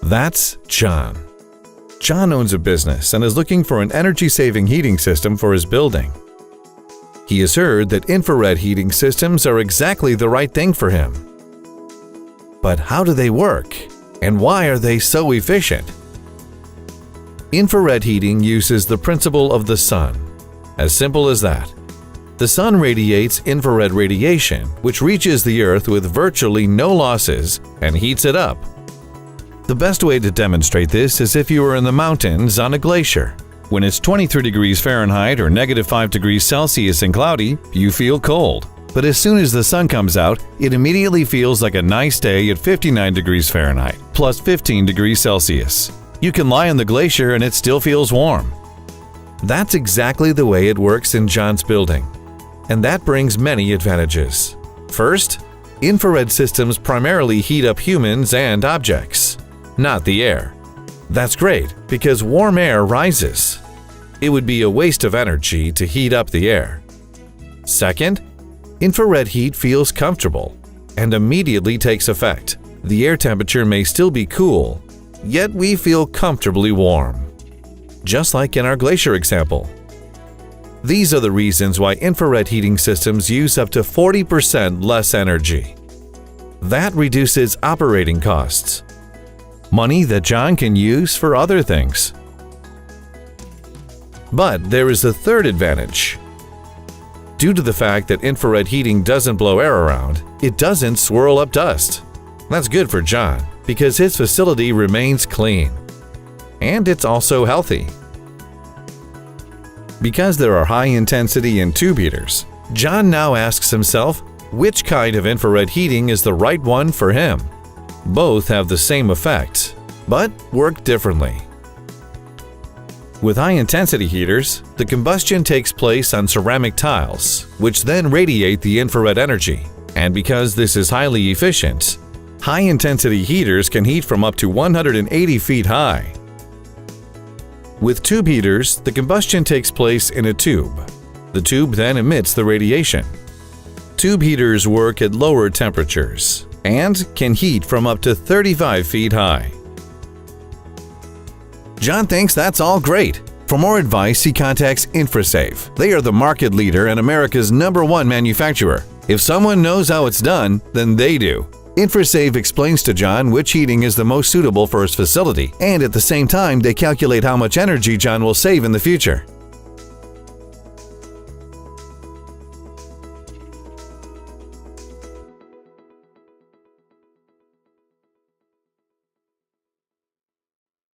That's John. John owns a business and is looking for an energy-saving heating system for his building. He has heard that infrared heating systems are exactly the right thing for him. But how do they work? And why are they so efficient? Infrared heating uses the principle of the sun. As simple as that. The sun radiates infrared radiation, which reaches the Earth with virtually no losses and heats it up. The best way to demonstrate this is if you are in the mountains on a glacier. When it's 23 degrees Fahrenheit or -5 degrees Celsius and cloudy, you feel cold. But as soon as the sun comes out, it immediately feels like a nice day at 59 degrees Fahrenheit, plus 15 degrees Celsius. You can lie on the glacier and it still feels warm. That's exactly the way it works in John's building. And that brings many advantages. First, infrared systems primarily heat up humans and objects, not the air. That's great because warm air rises. It would be a waste of energy to heat up the air. Second, infrared heat feels comfortable and immediately takes effect. The air temperature may still be cool, yet we feel comfortably warm. Just like in our glacier example. These are the reasons why infrared heating systems use up to 40% less energy. That reduces operating costs, money that John can use for other things. But there is a third advantage. Due to the fact that infrared heating doesn't blow air around, it doesn't swirl up dust. That's good for John because his facility remains clean. And it's also healthy. Because there are high-intensity and tube heaters, John now asks himself which kind of infrared heating is the right one for him. Both have the same effect, but work differently. With high-intensity heaters, the combustion takes place on ceramic tiles, which then radiate the infrared energy. And because this is highly efficient, high-intensity heaters can heat from up to 180 feet high. With tube heaters, the combustion takes place in a tube. The tube then emits the radiation. Tube heaters work at lower temperatures and can heat from up to 35 feet high. John thinks that's all great. For more advice, he contacts InfraSafe. They are the market leader and America's #1 manufacturer. If someone knows how it's done, then they do. InfraSafe explains to John which heating is the most suitable for his facility, and at the same time, they calculate how much energy John will save in the future.